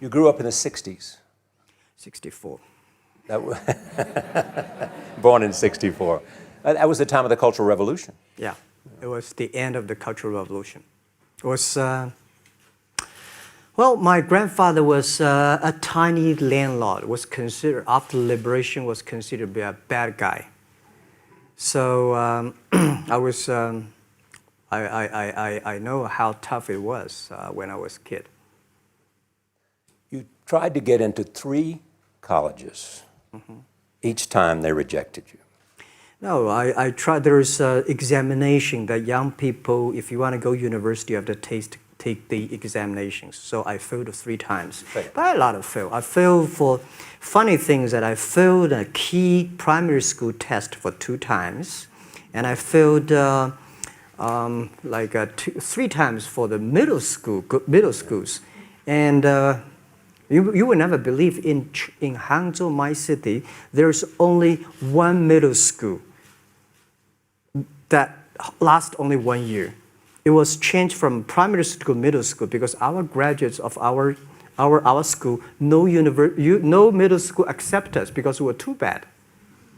You grew up in the 60s. 64. Born in 64. That was the time of the Cultural Revolution. Yeah, it was the end of the Cultural Revolution. It was, well, my grandfather was a tiny landlord, was considered, after liberation, was considered to be a bad guy. So I was, I know how tough it was when I was a kid. You tried to get into 3 colleges. Mm-hmm. Each time they rejected you. No, I tried. There's an examination that young people, if you want to go to university, you have to take the examinations. So I failed 3 times. Right. But a lot of fail. I failed for funny things that I failed a key primary school test for 2 times. And I failed 3 times for the middle schools. And you will never believe in Hangzhou, my city, there's only 1 middle school that lasts only 1 year. It was changed from primary school to middle school because our graduates of our school, no middle school accept us because we were too bad.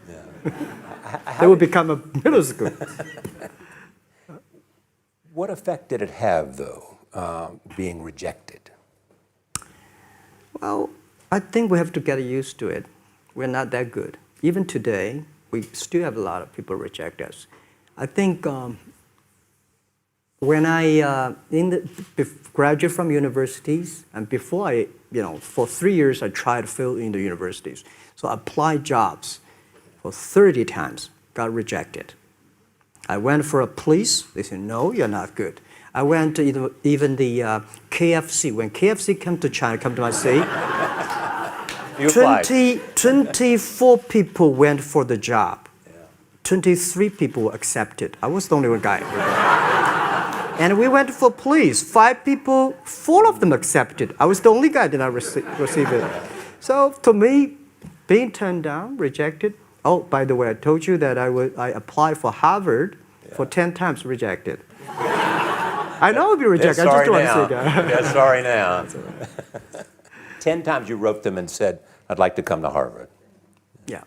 Yeah. They would become a middle school. What effect did it have, though, being rejected? Well, I think we have to get used to it. We're not that good. Even today, we still have a lot of people reject us. I think when I graduated from universities, and before I, for 3 years, I tried to fill in the universities. So I applied jobs for 30 times, got rejected. I went for a police. They said, no, you're not good. I went to even the KFC. When KFC came to China, come to my city, 24 people went for the job. Yeah. 23 people were accepted. I was the only one guy. And we went for police. 5 people, 4 of them accepted. I was the only guy that I received it. So to me, being turned down, rejected. Oh, by the way, I told you that I applied for Harvard for 10 times, rejected. I know I'll be rejected. I just don't want to say that. Yeah, sorry now. 10 times you wrote them and said, I'd like to come to Harvard. Yeah.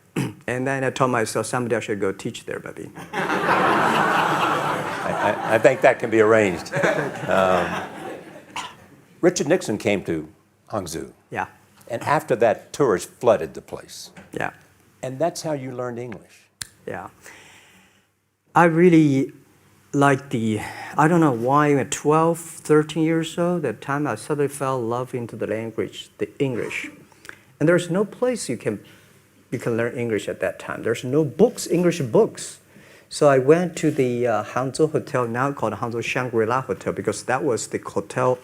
And then I told myself, someday I should go teach there, baby. I think that can be arranged. Richard Nixon came to Hangzhou. Yeah. And after that, tourists flooded the place. Yeah. And that's how you learned English. Yeah. I really like I don't know why, at 12, 13 years old, that time I suddenly fell in love into the language, the English. And there's no place you can learn English at that time. There's no books, English books. So I went to the Hangzhou Hotel, now called Hangzhou Shangri-La Hotel, because that was the hotel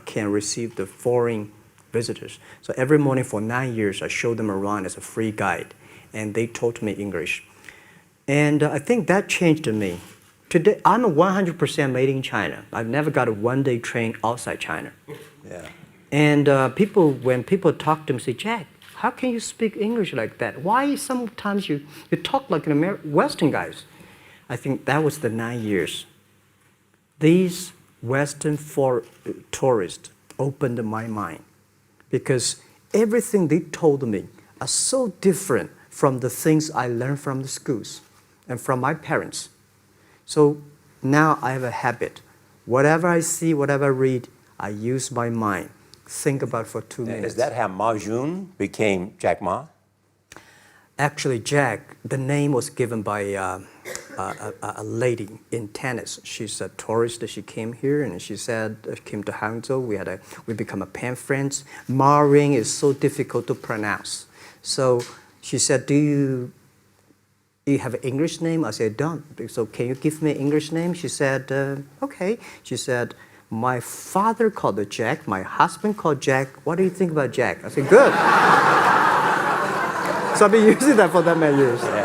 can receive the foreign visitors. So every morning for 9 years, I showed them around as a free guide, and they taught me English. And I think that changed me. Today, I'm 100% made in China. I've never got a one-day train outside China. Yeah. And when people talk to me, say, Jack, how can you speak English like that? Why sometimes you talk like an Western guys? I think that was the 9 years. These Western tourists opened my mind because everything they told me are so different from the things I learned from the schools and from my parents. So now I have a habit. Whatever I see, whatever I read, I use my mind. Think about it for 2 minutes. Is that how Ma Jun became Jack Ma? Actually, Jack, the name was given by a lady in tennis. She's a tourist. She came here and she said, came to Hangzhou. We become a pen friends. Ma Ring is so difficult to pronounce. So she said, do you have an English name? I said, don't. So can you give me an English name? She said, okay. She said, my father called it Jack. My husband called Jack. What do you think about Jack? I said, good. So I've been using that for that many years. Yeah.